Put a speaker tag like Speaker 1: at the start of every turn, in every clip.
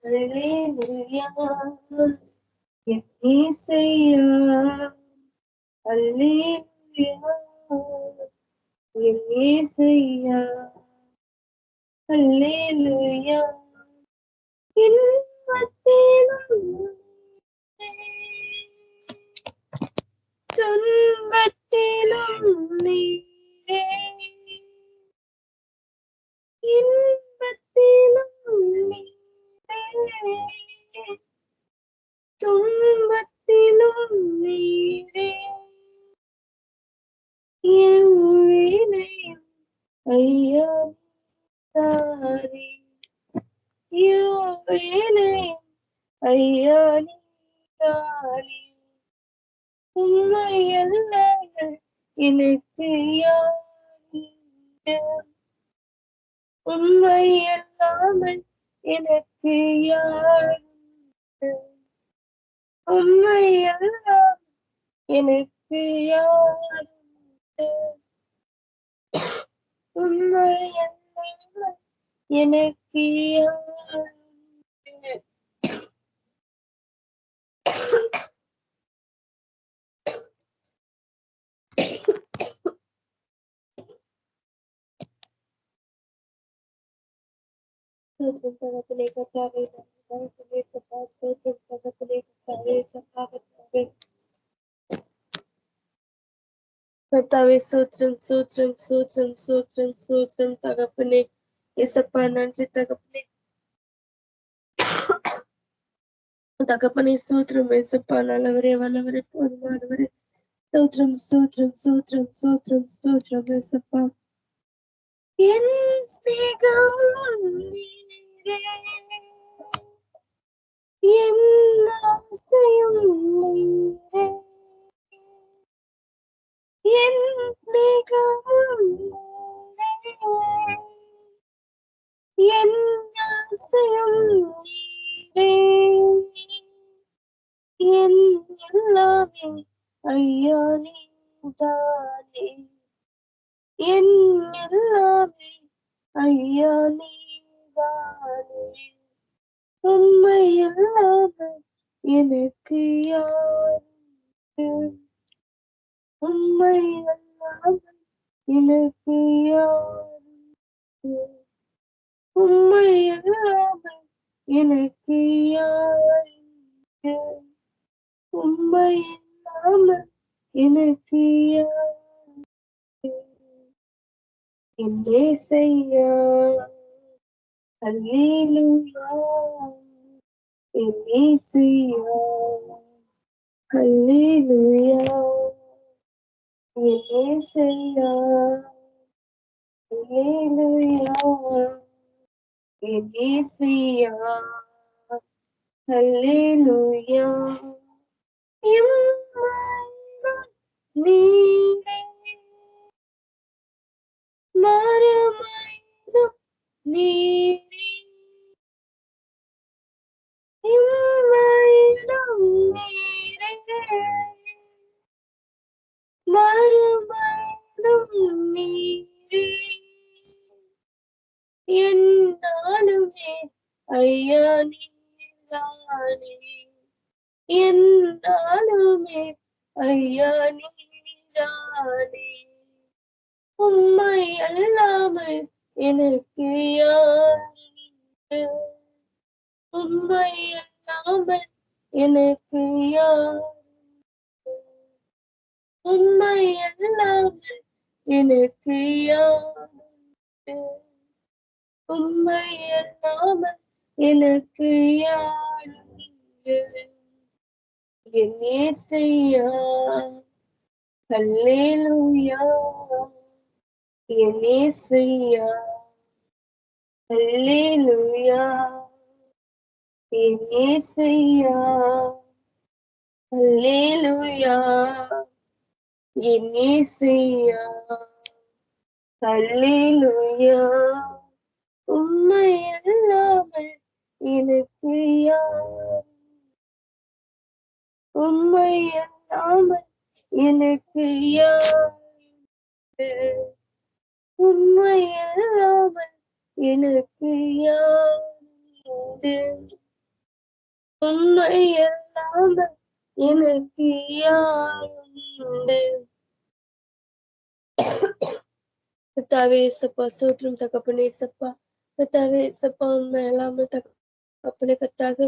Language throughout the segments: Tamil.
Speaker 1: அல்லேலூயா என் இயேசையா அல்லேலூயா என் இயேசையா அல்லேலூயா இன்பத்திலும் துன்பத்திலும் நீரே இன்பத்திலும் நீரே துன்பத்திலும் நீரே என் வேலையும் ஐயா தாரே என் வேலையும் ஐயா நீதானே உம்மை அல்லாமல் எனக்கு யார் உம்மை அல்லாமல் எனக்கு யார் உம்மை அல்லாமல் எனக்கு யார் உம்மை அல்லாமல் எனக்கு யார் கர்த்தாவே சூத்திரம் சூத்திரம் சூத்திரம் சூத்திரம் சூத்திரம் தகப்பனே இயேசப்பா நன்றி தகப்பனே தகப்பனே சூத்திரம் இயேசப்பா நல்லவரே வல்லவரே போதுமானவரே சூத்திரம் சூத்திரம் சூத்திரம் சூத்திரம் சூத்திரம் இயேசப்பா என் ஸ்நேகம் நீரே என் ஆசையும் நீரே என் ஸ்நேகமும் நீரே என் ஆசையும் நீரே என் எல்லாமே ஐயா நீதானே என் எல்லாமே ஐயா நீதானே உம்மை இல்லாமல் எனக்கு யார் உம்மை அல்லாமல் எனக்கு யார் உம்மை அல்லாமல் எனக்கு யார் உம்மை இல்லாமல் எனக்கு யார் என் இயேசையா அல்லேலூயா என் இயேசையா அல்லேலூயா என் இயேசையா அல்லேலூயா என் இயேசையா அல்லேலூயா எம்மாயிரம் நீரே மறுமாயிரம் நீரே எம்மாயிரம் நீரே மறுமாயிரம் நீரே என்னாலுமே ஐயா நீதானே என்னாலுமே ஐயா நீதானே உம்மை அல்லாமல் எனக்கு யார் உம்மை அல்லாமல் எனக்கு யார் உம்மை அல்லாமல் எனக்கு யார் உம்மை அல்லாமல் எனக்கு யார் என் இயேசையா அல்லேலூயா என் இயேசையா அல்லேலூயா என் இயேசையா அல்லேலூயா என் இயேசையா அல்லேலூயா உம்மை அல்லாமல் எனக்கு யார் உம்மை அல்லாமல் எனக்கு யார் உம்மை அல்லாமல் எனக்கு யார் உண்டு? உண்மை இல்லாமல் எனக்கு யார் உண்டு? கர்த்தாவே இயேசப்பா, ஸ்தோத்திரம் தகப்பனே இயேசப்பா. கர்த்தாவே இயேசப்பா, உண்மை இல்லாமல் தகப்பனே கர்த்தாவே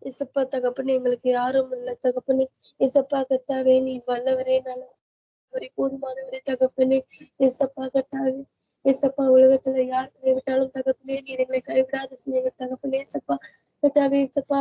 Speaker 1: இயேசப்பா தகப்பனே, எங்களுக்கு யாரும் இல்லை தகப்பனே. இயேசப்பா கர்த்தாவே, நீ வல்லவரே, நல்லவரே, போதுமானவரே தகப்பனே. இயேசப்பா கர்த்தாவே, இயேசப்பா உலகத்துல யார் கைவிட்டாலும் தகப்பனே, நீர் எங்களை கைவிடாத சிநேக தகப்பனே. இயேசப்பா கர்த்தாவே, இயேசப்பா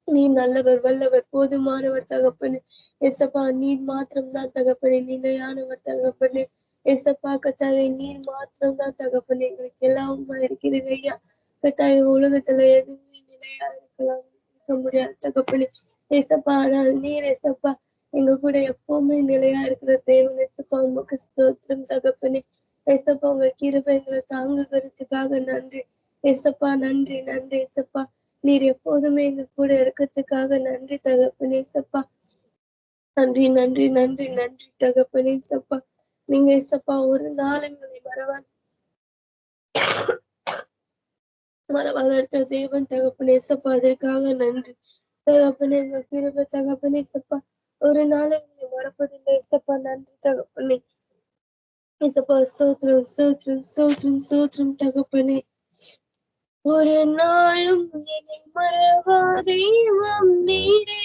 Speaker 1: நீ நல்லவர், வல்லவர், போதுமானவர் தகப்பனே. இயேசப்பா நீர் மாத்திரம்தான் தகப்பனே, நிலையானவர் தகப்பனே. இயேசப்பா கர்த்தாவே, நீர் மாத்திரம்தான் தகப்பனே, எங்களுக்கு எல்லாமா இருக்கிறது ஐயா. கர்த்தாவே, உலகத்துல எதுவுமே நிலையா இருக்க முடியாது தகப்பனே. இயேசப்பா ஆனால் நீர் இயேசப்பா எங்க கூட எப்பவுமே நிலையா இருக்கிற தேவன். இயேசப்பா உமக்கு ஸ்தோத்திரம் தகப்பனே. இயேசப்பா உங்க கிருபை எங்களை தாங்குகிறதுக்காக நன்றி இயேசப்பா, நன்றி நன்றி இயேசப்பா. நீர் எப்போதுமே எங்க கூட இருக்கிறதுக்காக நன்றி தகப்பனே இயேசப்பா. நன்றி நன்றி நன்றி நன்றி தகப்பனே இயேசப்பா. நீங்க இயேசப்பா ஒரு நாள் எங்களை மறவாத இருக்கிற தேவன் தகப்பனே இயேசப்பா, அதற்காக நன்றி தகப்பனே. எங்க கிருபை தகப்பனே இயேசப்பா, ஒரு நாளும் எங்களை மறப்பதில்லை இயேசப்பா. நன்றி தகப்பனே இயேசப்பா. ஸ்தோத்திரம் ஸ்தோத்திரம் ஸ்தோத்திரம் ஸ்தோத்திரம் தகப்பனே. ஒரு நாளும் என்னை மறவா தெய்வம் நீரே,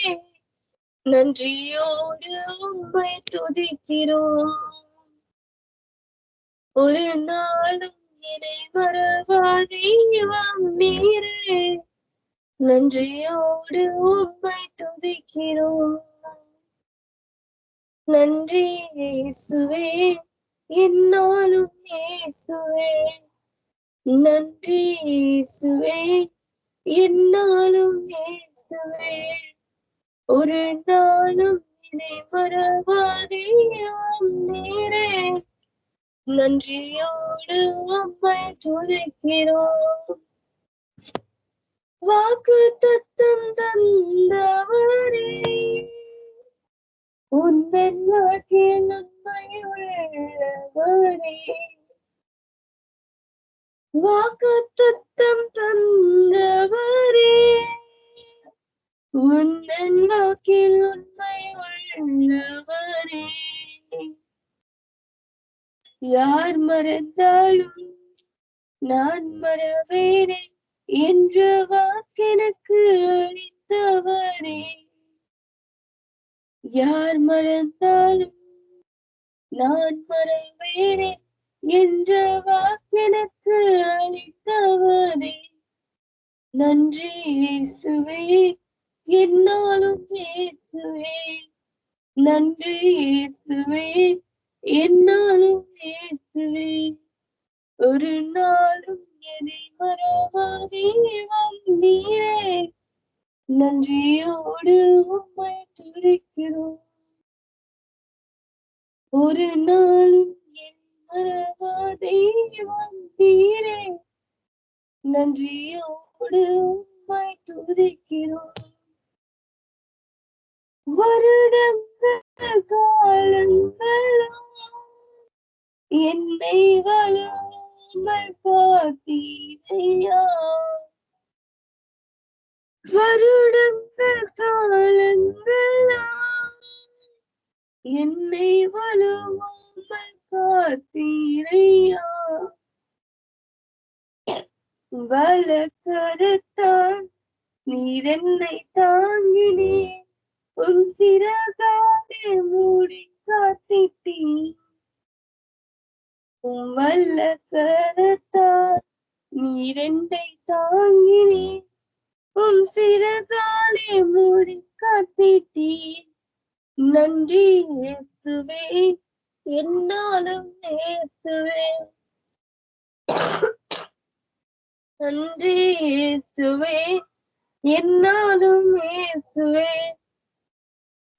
Speaker 1: நன்றியோடு உம்மை துதிக்கிறோம். ஒரு நாளும் என்னை மறவா தெய்வம் நீரே, நன்றியோடு உம்மை துதிக்கிறோம். நன்றி இயேசுவே, என்னாலும் இயேசுவே. நன்றி இயேசுவே, என்னாலும் இயேசுவே. ஒரு நாளும் என்னை மறவாதே நீரே, நன்றியோடு உம்மை துதிக்கிறோம். வாக்கு தத்தம் தந்தவரே, உந்தன் வாக்கில் உண்மை உள்ளவரே. வாக்கு தத்தம் தந்தவரே, உந்தன் வாக்கில் உண்மை உள்ளவரே. யார் மறந்தாலும் நான் மறவேனே என்ற வாக்கெனக்கு அளித்தவரே. யார் மறந்தாலும் நான் மறவேனே என்ற வாக்கெனக்கு அளித்தவரே. நன்றி இயேசுவே, என்னாலும் இயேசுவே. நன்றி இயேசுவே, என்னாலும் இயேசுவே. ஒரு நாளும் என்னை மறவாதே வந்தீரே, நன்றியோடு உம்மை துதிக்கிறோம். ஒரு நாளும் என்னை மறவாதே வந்தீரே, நன்றியோடு உம்மை துதிக்கிறோம். வருடங்கள் காலங்களும் என்னை வளராமல் காத்தீரையா. வருடங்கள் காலங்களும் என்னை வளராமல் காத்தீரையா. வலக்கரத்தால் நீர் என்னை தாங்கினே, உம் சிறகாலே மூடி காத்திட்டீர். உம் வல்லக்கரத்தால் நீர் என்னை தாங்கினே, உம் சிறகாலே மூடி காத்திட்டீர். நன்றி இயேசுவே, என்னாலும் இயேசுவே. நன்றி இயேசுவே, என்னாலும் இயேசுவே.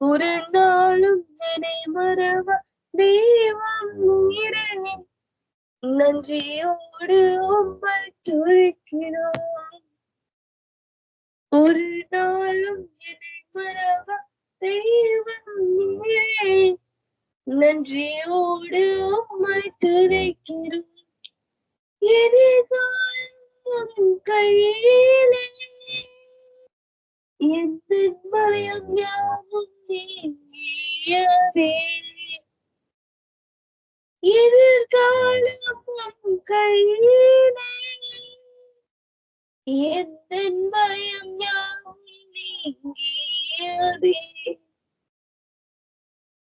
Speaker 1: ஒரு நாளும் என்னை மறவா தெய்வம் நீரே, நன்றியோடு உம்மை துதிக்கிறோம். ஒரு நாளும் என்னை மறவா தெய்வம் நீரே, நன்றியோடு உம்மை துதிக்கிறோம். எதிர்காலம் கையிலே எந்த பயம் யாவும் நீங்கியதே. எதிர்காலம் கையிலே எந்த பயம் யாவும் நீங்கியதே.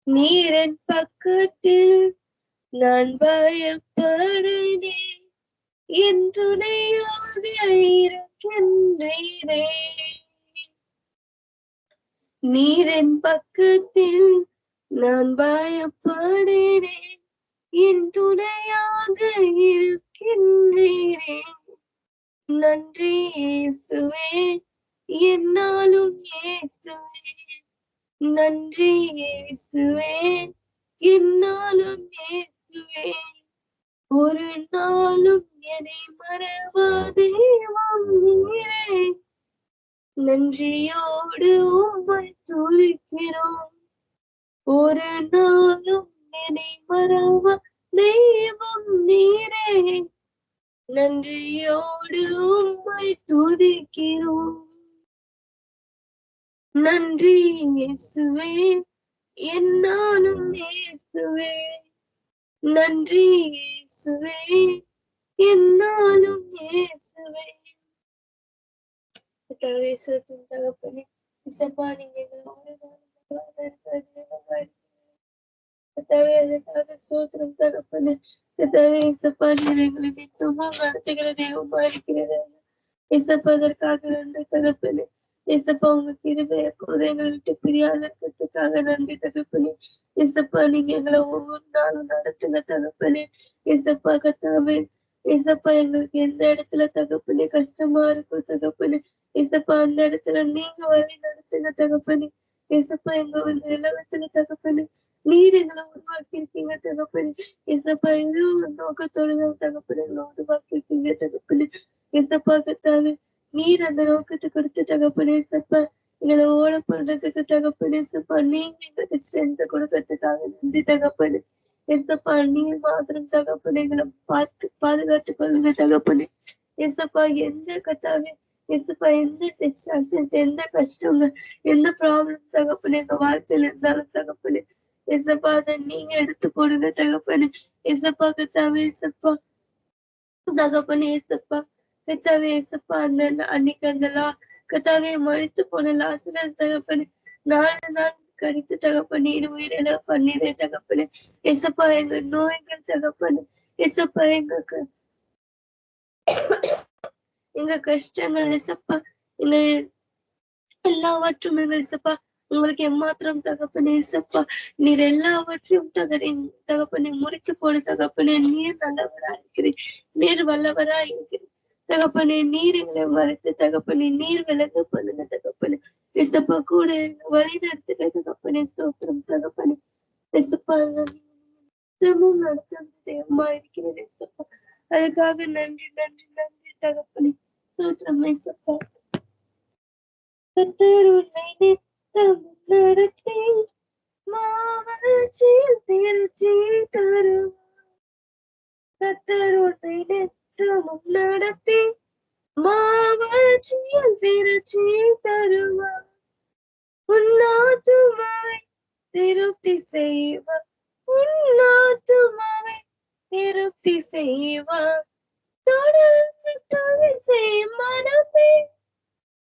Speaker 1: நீரன் பக்கத்தில் நான் பயப்படுகிறேன், என் துணையாக இருக்கின்றீரே. நீரன் பக்கத்தில் நான் பயப்படுகிறேன், என் துணையாக இருக்கின்றீரே. நன்றி இயேசுவே, என்னாலும் இயேசுவே. நன்றி இயேசுவே, என்னாலும் இயேசுவே. ஒரு நாளும் என்னை மறவாதேவும் நீரே. நன்றியோடு உம்மை துதிக்கிறோம். ஒரு நாளும் என்னை மறவாதேவும் நீரே. நன்றியோடு உம்மை துதிக்கிறோம். நன்றி இயேசுவே, என்னாலும் இயேசுவே. நன்றி இயேசுவே, என்னாலும் இயேசுவே. தகப்பனே, இசப்பா நீங்க அதற்காக சோத்திரம் தகப்பனே. இசப்பா நீர் எங்களை நிச்சயமா நடத்துகிற தெய்வமா இருக்கிறது. இசப்பா அதற்காக நன்றி தகப்பனே. இசப்பா உங்க கிருபை எப்போது எங்களை விட்டு பிரியாதற்காக நன்றி தகப்பனே. இசப்பா நீங்க எங்களை ஒவ்வொரு நாளும் நடத்துங்க தகப்பனே. இசப்பா கத்தாவே, இசப்பா எங்களுக்கு எந்த இடத்துல தகப்பனே கஷ்டமா இருக்கும் தகப்பனே, இசப்பா அந்த இடத்துல நீங்க வழி நடத்துங்க தகப்பனே. இசப்பா எங்க நிலவத்துல தகப்பனே நீர் எங்களை உருவாக்கி இருக்கீங்க தகப்பனே. இசப்பா ஏதோ ஒரு நோக்கத்தோடு தகப்பனே எங்களை உருவாக்கி இருக்கீங்க தகப்பனே. இசப்பா கத்தாவே நீர் அந்த நோக்கத்தை கொடுத்து தகப்பனே. இசப்பா எங்களை ஓட பண்றதுக்கு தகப்பனே. இசப்பா நீங்க எங்களுக்கு ஸ்ட்ரென்த் கொடுக்கறதுக்காக நன்றி தகப்பனே. எசப்பா நீர் மாத்திரம் தகப்பனே எங்களை பாதுகாத்துக் கொள்ளுங்க தகப்பனே. எசப்பா எந்த கத்தாவே, எசப்பா எந்த டிஸ்ட்ராக்ஷன்ஸ், எந்த கஷ்டங்க, எந்த ப்ராப்ளம் தகப்பனே எங்க வாழ்க்கையில இருந்தாலும் தகப்பனே, எசப்பா அதை நீங்க எடுத்து போடுங்க தகப்பனே. எசப்பா கத்தாவே, எசப்பா தகப்பனே, எசப்பா கத்தாவே, எசப்பா அந்த அன்னைக்கு அந்த கத்தாவே மறித்து போன லாசரஸ் தகப்பனே 4 நாள் கடித்து தகப்பனே உயிரிழ பண்ணிதே தகப்பனே. எசப்பா எங்க நோய்கள் தகப்பனே, எசப்பா எங்க கஷ்டங்கள் எசப்பா, எங்க எல்லாவற்றும் எசப்பா உங்களுக்கு எம்மாத்திரம் தகப்பனே. எசப்பா நீர் எல்லாவற்றையும் தகப்பனே முறித்து போடு தகப்பனே. நீர் நல்லவரா இருக்கிறேன், நீர் வல்லவரா இருக்கிறேன் தகப்பனே. நீர் எங்களை மறைத்து தகப்பனே நீர் விலக பண்ணுங்க தகப்பனே. எசப்பா கூட வழி நடத்துக தகப்பனே. சோத்திரம் தகப்பனே. எசப்பா நடத்தும் தெய்வமா இருக்கிறேன் எசப்பா. அதுக்காக நன்றி நன்றி நன்றி தகப்பனே. சோத்திரம் எசப்பா. கர்த்தர் உன்னை நித்தம் நடத்தி மாவச்சியில் திருச்சி தருவார். கர்த்தர் உன்னை நித்தமும் நடத்தி மாவச்சியில் திருச்சி தருவார். உன்னாத்துமாவை திருப்தி செய்வார், உன்னாத்துமாவை திருப்தி செய்வார். தொடர்ந்து துதி செய் மனமே,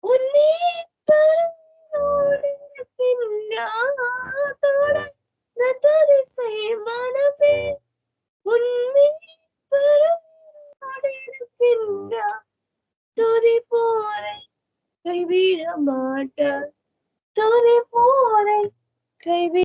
Speaker 1: உன் மீட்பரோடு இருக்கின்றார். தொடர்ந்து துதி செய் மனமே, உன் மீட்பரோடு இருக்கின்றார். துதி போரை கைவிட மாட்டார், துதி போரை கைவிட